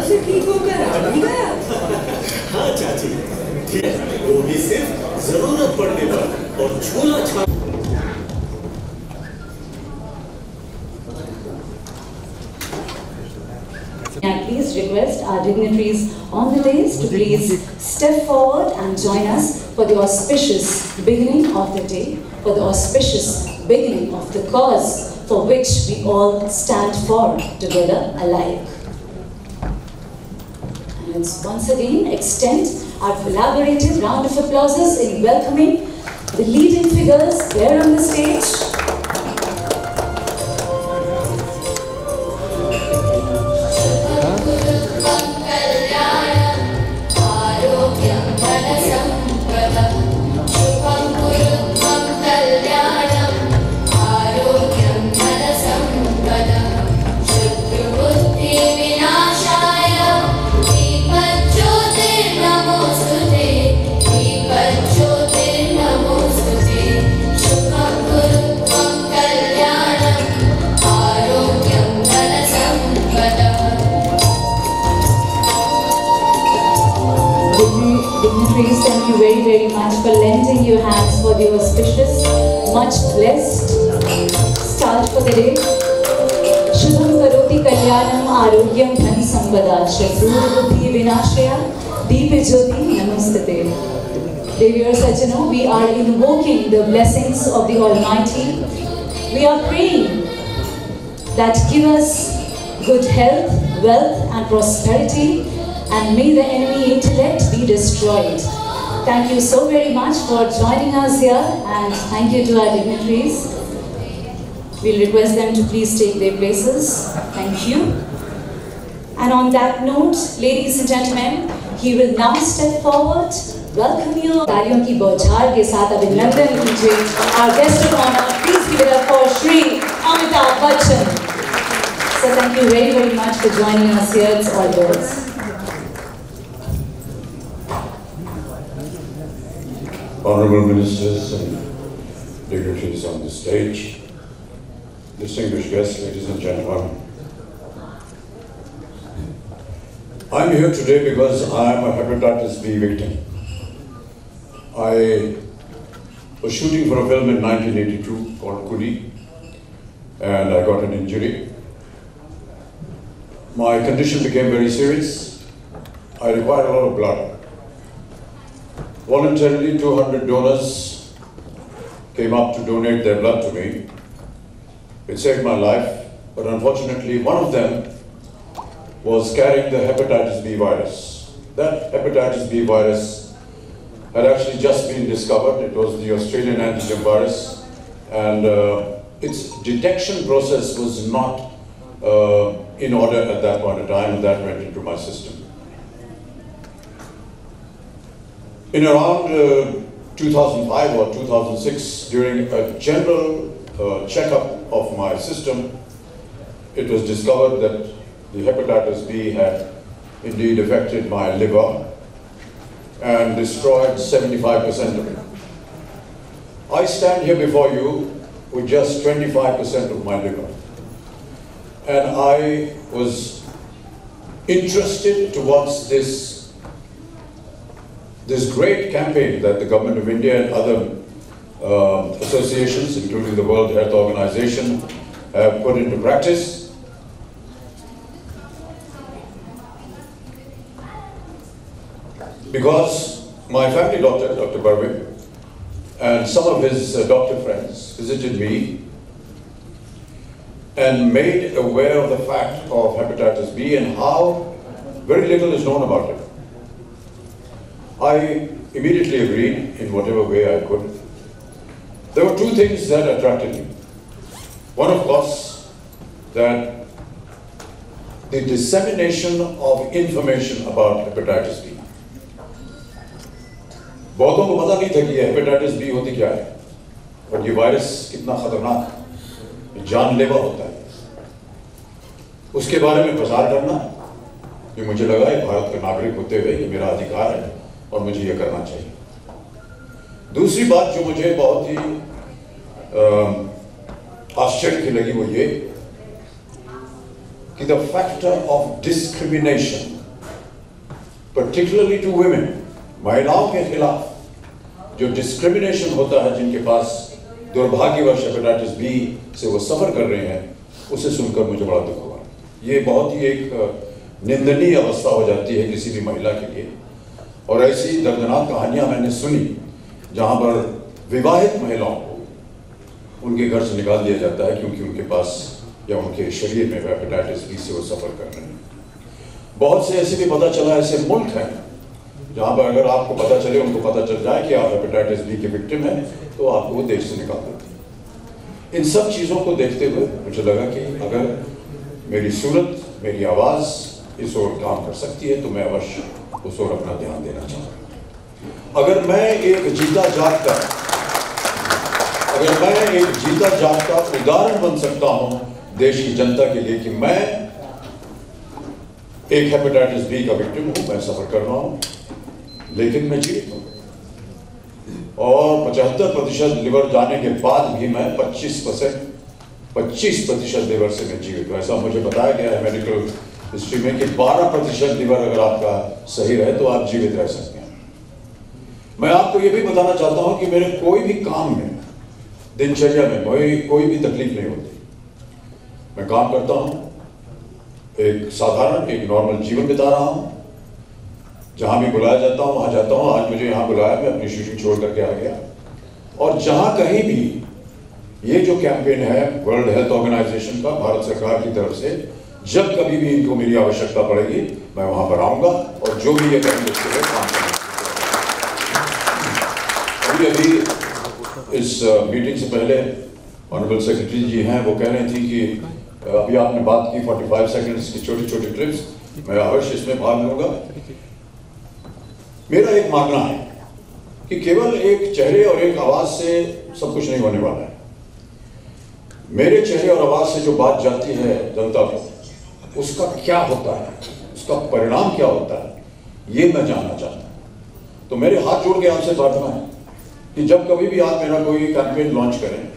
से ठीक होकर आ भी गया। हाँ चाची, वो भी सिर्फ जरूरत पड़ने पर और झोला छाप। Please request our dignitaries on the dais to please step forward and join us for the auspicious beginning of the day, for the auspicious beginning of the cause for which we all stand for together alike. And let's once again extend our collaborative round of applauses in welcoming the leading figures there on the stage. Dignitaries, thank you very, very much for lending your hands for the auspicious, much blessed start for the day. Shubham karoti kalyanam arogyam dhan sampada shatrur buddhi vinashaya deepe jyoti namastate. Dear Sajjano, we are invoking the blessings of the Almighty. We are praying that give us good health, wealth and prosperity, and may the enemy intellect be destroyed. Thank you so very much for joining us here, and thank you to our dignitaries. We'll request them to please take their places. Thank you. And on that note, ladies and gentlemen, he will now step forward. Welcome you. तालियों की बौछार के साथ अभिनंदन कीजिए our guest of honor. Please give it up for Shri Amitabh Bachchan. So thank you very, very much for joining us here. It's all yours. Honorable ministers and dignitaries on the stage, distinguished guests, ladies and gentlemen. I'm here today because I'm a hepatitis B victim. I was shooting for a film in 1982 called Kuli, and I got an injury. My condition became very serious. I required a lot of blood. Voluntarily, 200 donors came up to donate their blood to me. It saved my life, but unfortunately, one of them was carrying the hepatitis B virus. That hepatitis B virus had actually just been discovered. It was the Australian antigen virus, and its detection process was not in order at that point in time, and that went into my system. In around 2005 or 2006, during a general checkup of my system, it was discovered that the hepatitis B had indeed affected my liver and destroyed 75% of it. I stand here before you with just 25% of my liver. And I was interested towards this great campaign that the Government of India and other associations, including the World Health Organization, have put into practice. Because my family doctor, Dr. Barwin, and some of his doctor friends visited me and made aware of the fact of hepatitis B and how very little is known about it. I immediately agreed in whatever way I could. There were two things that attracted me. One, of course, that the dissemination of information about hepatitis B. बहुतों को पता नहीं था कि hepatitis B होती क्या है, और ये वायरस कितना खतरनाक जानलेवा होता है, उसके बारे में प्रचार करना, ये मुझे लगा ये भारत का नागरिक होते हुए ये मेरा अधिकार है और मुझे ये करना चाहिए। दूसरी बात जो मुझे बहुत ही आश्चर्य की लगी वो ये कि the factor of discrimination, particularly to women, महिलाओं के खिलाफ जो डिस्क्रिमिनेशन होता है, जिनके पास दुर्भाग्यवश हेपेटाइटिस बी से वो सफर कर रहे हैं, उसे सुनकर मुझे बड़ा दुख हुआ। ये बहुत ही एक निंदनीय अवस्था हो जाती है किसी भी महिला के लिए। और ऐसी दर्दनाक कहानियां मैंने सुनी जहां पर विवाहित महिलाओं को उनके घर से निकाल दिया जाता है क्योंकि उनके पास या उनके शरीर में हेपेटाइटिस बी से वो सफर कर रहे हैं। बहुत से ऐसे भी पता चला, ऐसे मुल्क हैं जहां पर अगर आपको पता चले, उनको पता चल जाए कि आप हेपेटाइटिस बी के विक्टिम हैं, तो आपको वो देश से निकाल देते हैं। इन सब चीज़ों को देखते हुए मुझे लगा कि अगर मेरी सूरत, मेरी आवाज़ इस ओर काम कर सकती है तो मैं अवश्य उस ओर अपना ध्यान देना चाहूँगा। अगर मैं एक जीता जागता उदाहरण बन सकता हूँ देश की जनता के लिए कि मैं एक हेपेटाइटिस बी का विक्टिम हूँ, मैं सफर कर रहा हूँ, लेकिन मैं जीवित हूँ और 75% लिवर जाने के बाद भी मैं 25% लिवर से मैं जीवित हूँ। ऐसा मुझे बताया गया है मेडिकल हिस्ट्री में कि 12% लिवर अगर आपका सही रहे तो आप जीवित रह सकते हैं। मैं आपको ये भी बताना चाहता हूँ कि मेरे कोई भी काम में, दिनचर्या में कोई भी तकलीफ नहीं होती। मैं काम करता हूँ, एक साधारण, एक नॉर्मल जीवन बिता रहा हूँ, जहाँ भी बुलाया जाता हूँ वहाँ जाता हूँ। आज मुझे यहाँ बुलाया, मैं अपनी शूटिंग छोड़ करके आ गया। और जहाँ कहीं भी ये जो कैंपेन है वर्ल्ड हेल्थ ऑर्गेनाइजेशन का, भारत सरकार की तरफ से, जब कभी भी इनको मेरी आवश्यकता पड़ेगी मैं वहाँ पर आऊँगा और जो भी ये करेंगे उसके लिए काम करेंगे। अभी इस मीटिंग से पहले ऑनरेबल सेक्रेटरी जी हैं, वो कह रही थी कि अभी आपने बात की 45 सेकंड्स की छोटी छोटी क्लिप्स, मैं अवश्य इसमें भाग लूंगा। मेरा एक मानना है कि केवल एक चेहरे और एक आवाज से सब कुछ नहीं होने वाला है। मेरे चेहरे और आवाज से जो बात जाती है जनता को, उसका क्या होता है, उसका परिणाम क्या होता है, ये मैं जानना चाहता हूं। तो मेरे हाथ जोड़ के आपसे प्रार्थना है कि जब कभी भी आप मेरा कोई कैंपेन लॉन्च करें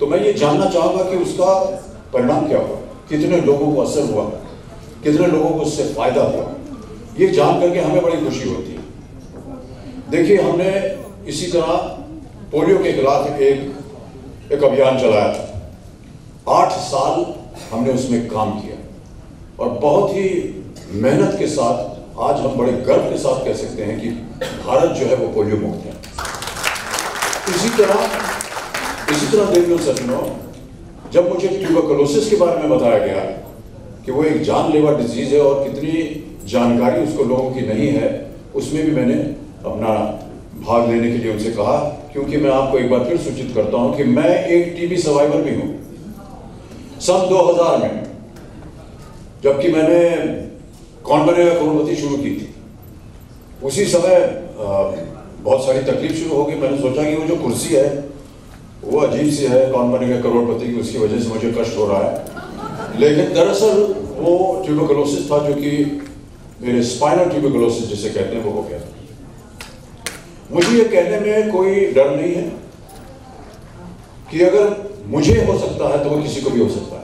तो मैं ये जानना चाहूंगा कि उसका परिणाम क्या हुआ, कितने लोगों को असर हुआ, कितने लोगों को उससे फायदा हुआ। ये जान करके हमें बड़ी खुशी होती है। देखिए, हमने इसी तरह पोलियो के खिलाफ एक अभियान चलाया था। 8 साल हमने उसमें काम किया और बहुत ही मेहनत के साथ आज हम बड़े गर्व के साथ कह सकते हैं कि भारत जो है वो पोलियो मुक्त है। इसी तरह देवियों सज्जनों, जब मुझे ट्यूबरकुलोसिस के बारे में बताया गया कि वो एक जानलेवा डिजीज है और कितनी जानकारी उसको लोगों की नहीं है, उसमें भी मैंने अपना भाग लेने के लिए उनसे कहा, क्योंकि मैं आपको एक बार फिर सूचित करता हूं कि मैं एक टीबी सर्वाइवर भी हूं। सन 2000 में जबकि मैंने कौन बनेगा करोड़पति शुरू की थी, उसी समय बहुत सारी तकलीफ शुरू हो गई। मैंने सोचा कि वो जो कुर्सी है वो अजीब सी है, कौन बनेगा करोड़पति की, उसकी वजह से मुझे कष्ट हो रहा है। लेकिन दरअसल वो ट्यूबरकुलोसिस था जो कि मेरे स्पाइनल ट्यूबरकुलोसिस जिसे कहते हैं वो हो गया। मुझे ये कहने में कोई डर नहीं है कि अगर मुझे हो सकता है तो वो किसी को भी हो सकता है।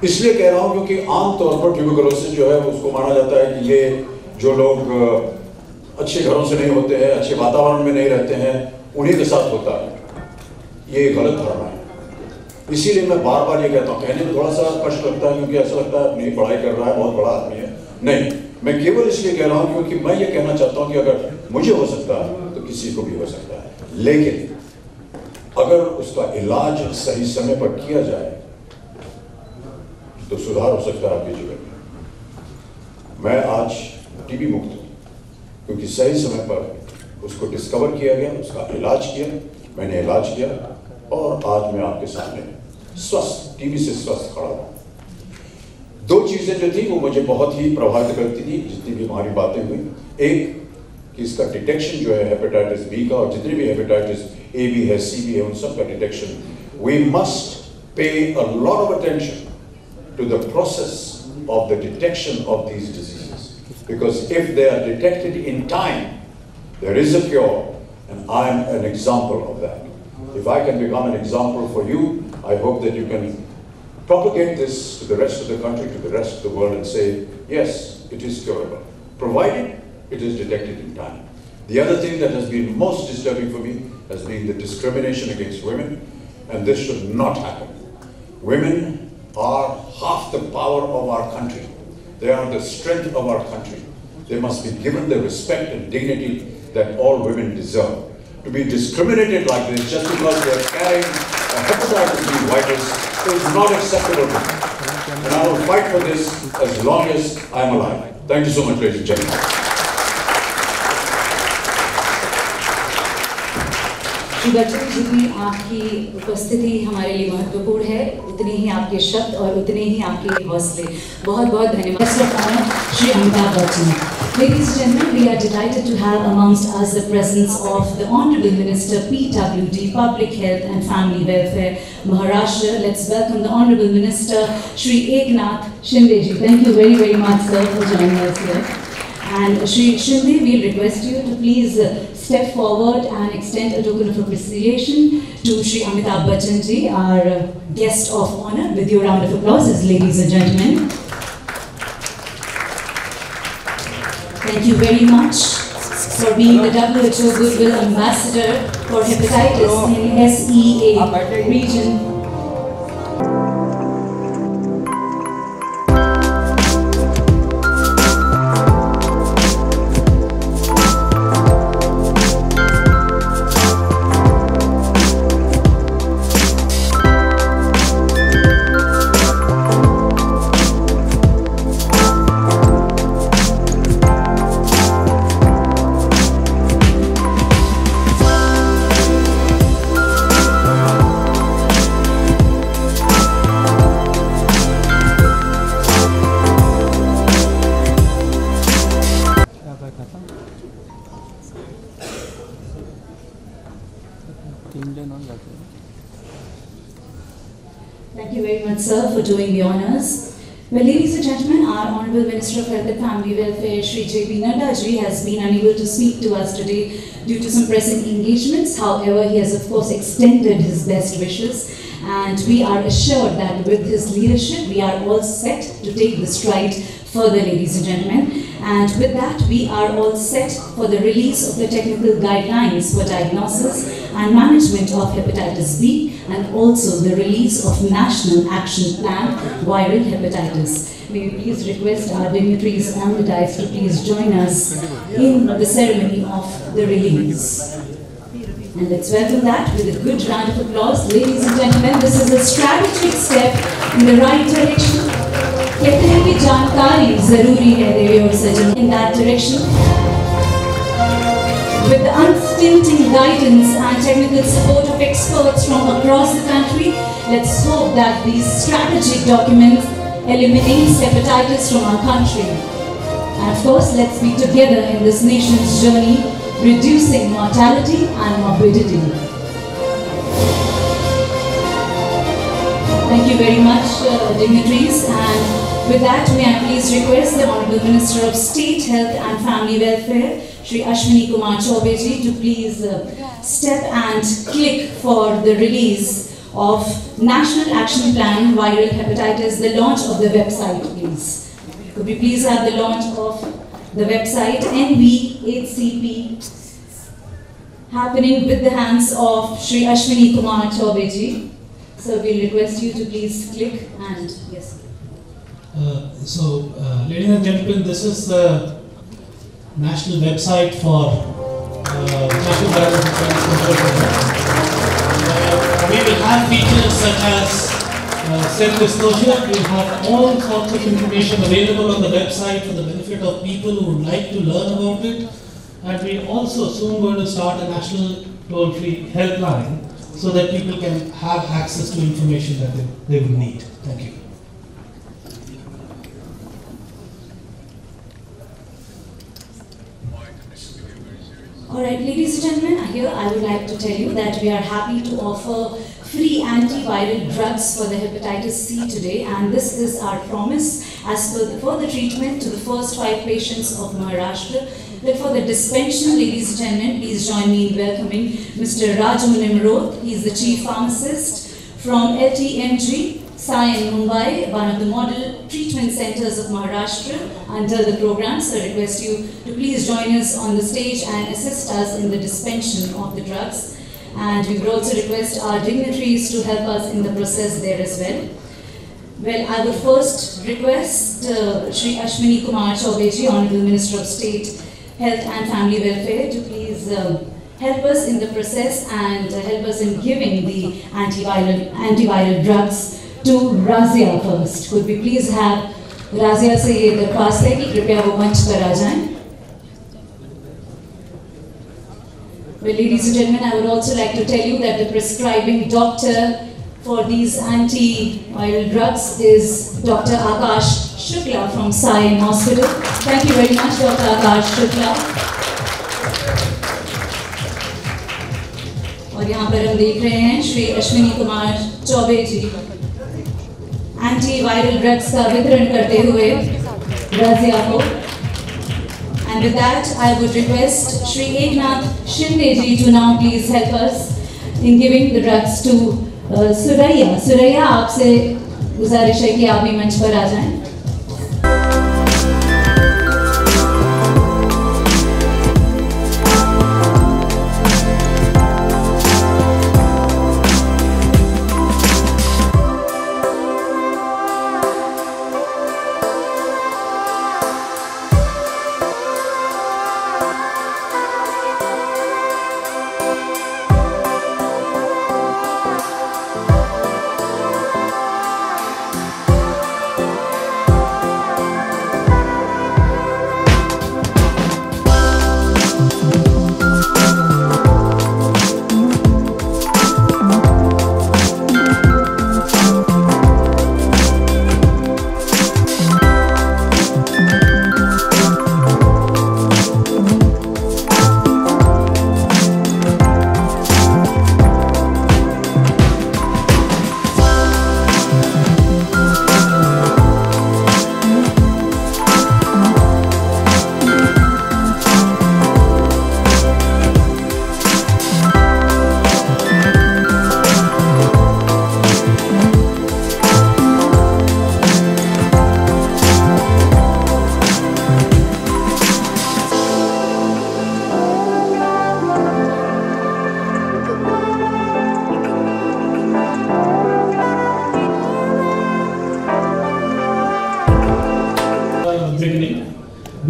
इसलिए कह रहा हूं क्योंकि आमतौर पर ट्यूबरकुलोसिस जो है उसको माना जाता है कि ये जो लोग अच्छे घरों से नहीं होते हैं, अच्छे वातावरण में नहीं रहते हैं, उन्हीं के साथ होता है। ये गलत धारणा है। इसीलिए मैं बार बार ये कहता हूँ, कहने में थोड़ा सा कष्ट लगता है क्योंकि ऐसा लगता है नहीं पढ़ाई कर रहा है, बहुत बड़ा आदमी है। नहीं, मैं केवल इसलिए कह रहा हूँ क्योंकि मैं ये कहना चाहता हूँ कि अगर मुझे हो सकता है तो किसी को भी हो सकता है। लेकिन अगर उसका इलाज सही समय पर किया जाए तो सुधार हो सकता है आपके जीवन में। मैं आज टीबी मुक्त हूँ क्योंकि सही समय पर उसको डिस्कवर किया गया, उसका इलाज किया, मैंने इलाज किया और आज मैं आपके सामने स्वस्थ, टीबी से स्वस्थ खड़ा हूँ। 2 चीजें जो थी वो मुझे बहुत ही प्रभावित करती थी जितनी भी हमारी बातें हुई। एक कि इसका डिटेक्शन जो है हेपेटाइटिस बी का, और जितने भी हेपेटाइटिस ए बी है, सी बी है, उन सब का detection, we must pay a lot of attention to the process of the detection of these diseases, because if they are detected in time there is a cure, and I am an example of that. If I can become an example for you, I hope that you can propagate this to the rest of the country, to the rest of the world, and say, yes, it is curable, provided it is detected in time. The other thing that has been most disturbing for me has been the discrimination against women, and this should not happen. Women are half the power of our country. They are the strength of our country. They must be given the respect and dignity that all women deserve. To be discriminated like this just because they are carrying a hepatitis B virus is not acceptable to me. And I will fight for this as long as I am alive. Thank you so much, ladies and gentlemen. Shri Bachchan जितनी आपकी उपस्थिति हमारे लिए महत्वपूर्ण है, उतने ही आपके शब्द और उतने ही आपके हौसले. बहुत बहुत धन्यवाद. Shri Amitabh Bachchan. Ladies and gentlemen, we are delighted to have amongst us the presence of the Honorable Minister PWD, Public Health and Family Welfare, Maharashtra. Let's welcome the Honorable Minister Shri Eknath Shinde ji. Thank you very, very much, sir, for joining us here. And Shri Shinde, we request you to please step forward and extend a token of appreciation to Shri Amitabh Bachchan ji, our guest of honor, with your round of applause, ladies and gentlemen. Thank you very much for being the WHO Goodwill Ambassador for Hepatitis in SEA region. Thank you very much, sir, for doing the honours. Well, ladies and gentlemen, our Honourable Minister of Health and Family Welfare, Shri J.P. Nadda ji, has been unable to speak to us today due to some pressing engagements. However, he has of course extended his best wishes, and we are assured that with his leadership, we are all set to take the stride further, ladies and gentlemen. And with that, we are all set for the release of the technical guidelines for diagnosis and management of hepatitis B, and also the release of National Action Plan Viral Hepatitis. May we please request our dignitaries on the dais to please join us in the ceremony of the release. And let's welcome that with a good round of applause. Ladies and gentlemen, this is a strategic step in the right direction. कहते हैं कि जानकारी जरूरी है देवी और सजन. In that direction, with the unstinting guidance and technical support of experts from across the country, let's hope that these strategic documents eliminate hepatitis from our country. And of course, let's be together in this nation's journey, reducing mortality and morbidity. Thank you very much, dignitaries. And with that, may I please request the Honourable Minister of State Health and Family Welfare, Shri Ashwini Kumar Chaubey ji, to please step and click for the release of National Action Plan Viral Hepatitis, the launch of the website, please. Could we please have the launch of the website NV8CP happening with the hands of Shri Ashwini Kumar Chaubey ji. So we'll request you to please click and yes. Ladies and gentlemen, this is the national website for National Viral Hepatitis Control Program. We will have features such as self-disclosure. We will have all sorts of information available on the website for the benefit of people who would like to learn about it. And we also soon going to start a national toll-free helpline so that people can have access to information that they will need. Thank you. Alright, ladies and gentlemen, here I would like to tell you that we are happy to offer free antiviral drugs for the hepatitis C today, and this is our promise as for the treatment to the first 5 patients of Maharashtra. But for the dispensation, ladies and gentlemen, please join me in welcoming Mr. Raju Nimrod. He is the Chief Pharmacist from LTMG, Sai in Mumbai, one of the model treatment centers of Maharashtra under the program. So I request you to please join us on the stage and assist us in the dispensation of the drugs. And we would also request our dignitaries to help us in the process there as well. Well, I would first request Shri Ashwini Kumar Chaubeji, Honorable Minister of State, Health and Family Welfare, to please help us in the process and help us in giving the antiviral drugs to Razia first. Could we please have Razia से ये दरख्वास्त है कि कृपया वो मंच पर आ जाएं. Well, ladies and gentlemen, I would also like to tell you that the prescribing doctor for these antiviral drugs is Dr. Akash Shukla from Sion Hospital. Thank you very much, Dr. Akash Shukla. और यहाँ पर हम देख रहे हैं श्री अश्विनी कुमार चौबे जी antiviral drugs का वितरण करते हुए राजिया को. And with that, I would request Shri Eknath Shinde ji to now please help us in giving the drugs to Suraya. Suraya, आपसे गुजारिश है कि आप भी मंच पर आ जाएं.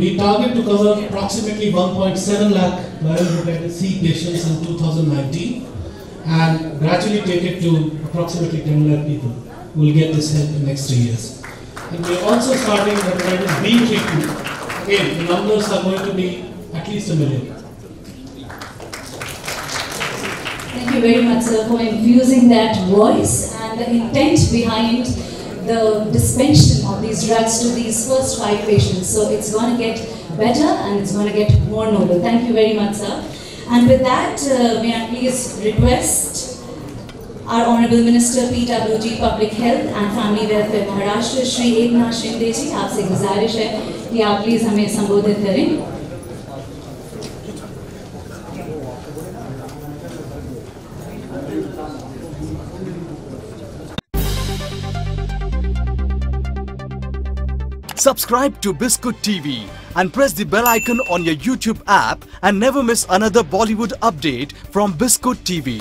We target to cover approximately 1.7 lakh viral hepatitis C patients in 2019 and gradually take it to approximately 10 lakh people who will get this help in the next 3 years. And we are also starting hepatitis B treatment. Again, the numbers are going to be at least 1 million. Thank you very much, sir, for infusing that voice and the intent behind the dispensation of these drugs to these first 5 patients. So it's going to get better and it's going to get more noble. Thank you very much, sir. And with that, may I please request our Honorable Minister PWD Public Health and Family Welfare Maharashtra, Shri Eknath Shinde ji, आपसे गुजारिश है कि आप please हमें संबोधित करें. Subscribe to Biscuit TV and press the bell icon on your YouTube app and never miss another Bollywood update from Biscuit TV.